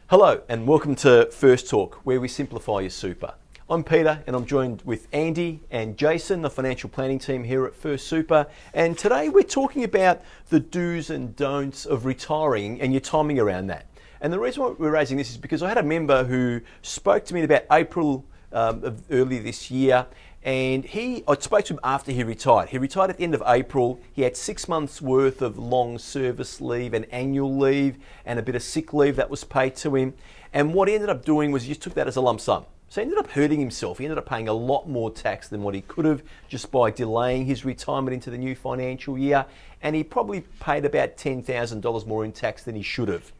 Hello and welcome to First Talk, where we simplify your super. I'm Peter and I'm joined with Andy and Jason, the financial planning team here at First Super. And today we're talking about the do's and don'ts of retiring and your timing around that. And the reason why we're raising this is because I had a member who spoke to me about April of earlier this year, and I spoke to him after he retired. He retired at the end of April. He had 6 months worth of long service leave and annual leave and a bit of sick leave that was paid to him. And what he ended up doing was he just took that as a lump sum. So he ended up hurting himself. He ended up paying a lot more tax than what he could have just by delaying his retirement into the new financial year. And he probably paid about $10,000 more in tax than he should have.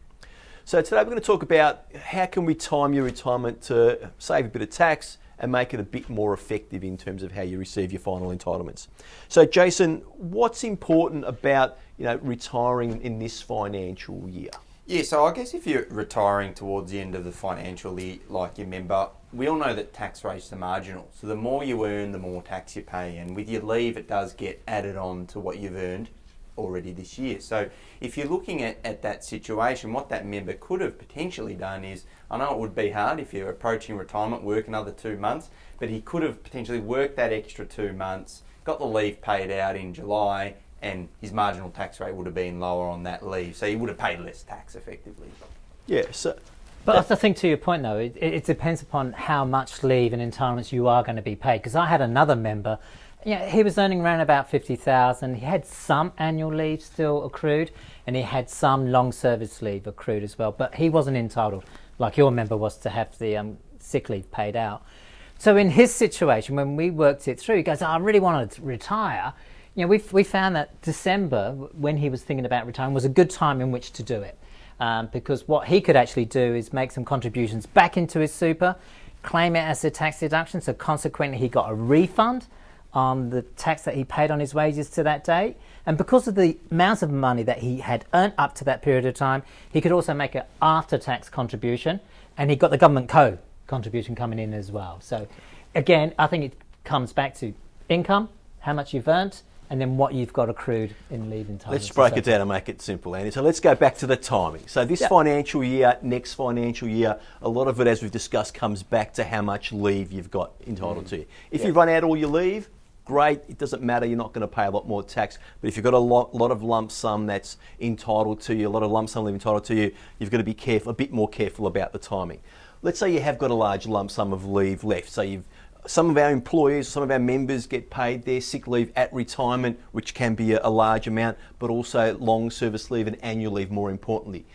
So today we're going to talk about how can we time your retirement to save a bit of tax and make it a bit more effective in terms of how you receive your final entitlements. So Jason, what's important about retiring in this financial year? Yeah, so I guess if you're retiring towards the end of the financial year, like your member, we all know that tax rates are marginal. So the more you earn, the more tax you pay. And with your leave, it does get added on to what you've earned already this year. So if you're looking at that situation, what that member could have potentially done is, I know it would be hard if you're approaching retirement, work another 2 months, but he could have potentially worked that extra 2 months, got the leave paid out in July, and his marginal tax rate would have been lower on that leave. So he would have paid less tax effectively. Yeah, so... But I think to your point though, it depends upon how much leave and entitlements you are going to be paid. Because I had another member, he was earning around about 50,000. He had some annual leave still accrued, and he had some long service leave accrued as well. But he wasn't entitled, like your member was, to have the sick leave paid out. So in his situation, when we worked it through, he goes, I really wanted to retire. We found that December, when he was thinking about retiring, was a good time in which to do it. Because what he could actually do is make some contributions back into his super, claim it as a tax deduction, so consequently he got a refund on the tax that he paid on his wages to that date. And because of the amounts of money that he had earned up to that period of time, he could also make an after-tax contribution, and he got the government contribution coming in as well. So again, I think it comes back to income, how much you've earned, and then what you've got accrued in leave entitlements. Let's break it down and make it simple, Andy. So let's go back to the timing. So this financial year, next financial year, a lot of it, as we've discussed, comes back to how much leave you've got entitled to. If you run out all your leave, great, it doesn't matter, you're not going to pay a lot more tax. But if you've got a lot of lump sum that's entitled to you, a lot of lump sum leave entitled to you, you've got to be careful, a bit more careful about the timing. Let's say you have got a large lump sum of leave left. So some of our employees, some of our members get paid their sick leave at retirement, which can be a large amount, but also long service leave and annual leave, more importantly.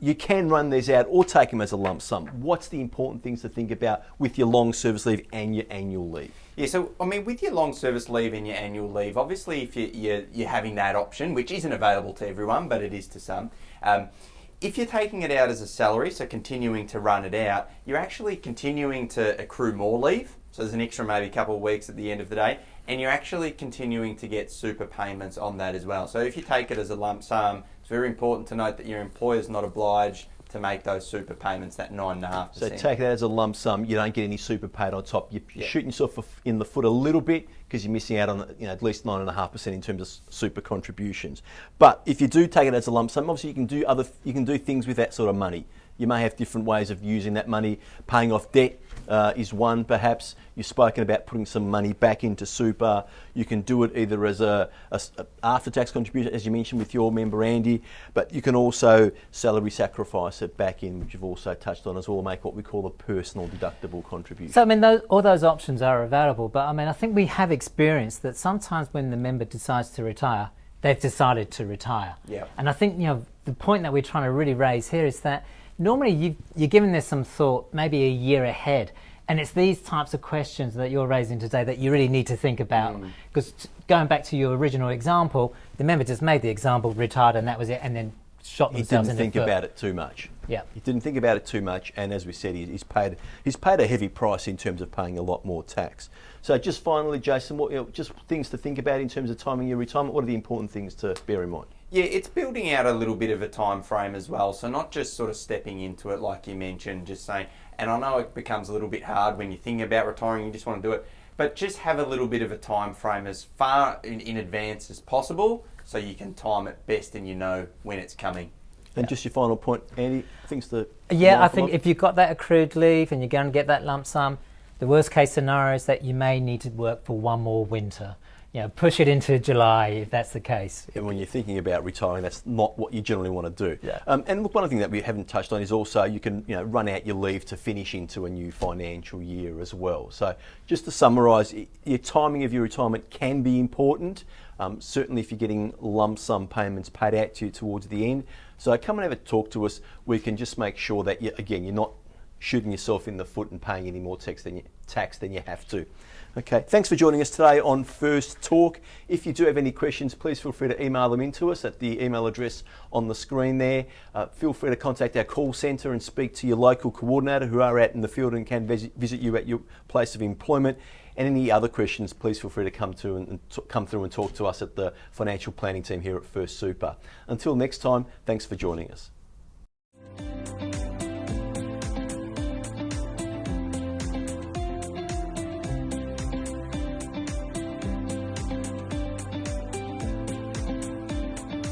You can run these out or take them as a lump sum. What's the important things to think about with your long service leave and your annual leave? Yeah, so I mean, with your long service leave and your annual leave, obviously if you're having that option, which isn't available to everyone, but it is to some, if you're taking it out as a salary, so continuing to run it out, you're actually continuing to accrue more leave. So there's an extra maybe couple of weeks at the end of the day, and you're actually continuing to get super payments on that as well. So if you take it as a lump sum, it's very important to note that your employer's not obliged to make those super payments, that 9.5%. So take that as a lump sum, you don't get any super paid on top. You're shooting yourself in the foot a little bit because you're missing out on at least 9.5% in terms of super contributions. But if you do take it as a lump sum, obviously you can do things with that sort of money. You may have different ways of using that money. Paying off debt is one, perhaps. You've spoken about putting some money back into super. You can do it either as a after-tax contribution, as you mentioned with your member Andy, but you can also salary sacrifice it back in, which you've also touched on as well, make what we call a personal deductible contribution. So I mean, all those options are available, but I mean, I think we have experienced that sometimes when the member decides to retire, they've decided to retire. Yeah. And I think the point that we're trying to really raise here is that normally you're giving this some thought, maybe a year ahead, and it's these types of questions that you're raising today that you really need to think about. Because going back to your original example, the member just made the example, retired, and that was it, and then shot themselves in the foot. He didn't think about it too much. Yeah. He didn't think about it too much, and as we said, he's paid a heavy price in terms of paying a lot more tax. So just finally, Jason, just things to think about in terms of timing your retirement. What are the important things to bear in mind? Yeah, it's building out a little bit of a time frame as well. So not just sort of stepping into it like you mentioned, just saying, and I know it becomes a little bit hard when you're thinking about retiring, you just want to do it, but just have a little bit of a time frame as far in advance as possible so you can time it best and you know when it's coming. And just your final point, Andy, things to Yeah, I think if you've got that accrued leave and you're going to get that lump sum, the worst case scenario is that you may need to work for one more winter. Push it into July if that's the case. And when you're thinking about retiring, that's not what you generally want to do. Yeah. And look, one thing that we haven't touched on is also you can run out your leave to finish into a new financial year as well. So just to summarise, your timing of your retirement can be important. Certainly if you're getting lump sum payments paid out to you towards the end. So come and have a talk to us. We can just make sure that you're not shooting yourself in the foot and paying any more tax than you have to. Okay, thanks for joining us today on First Talk. If you do have any questions, please feel free to email them into us at the email address on the screen there. Feel free to contact our call centre and speak to your local coordinator who are out in the field and can visit you at your place of employment. And any other questions, please feel free to come through and talk to us at the financial planning team here at First Super. Until next time, thanks for joining us.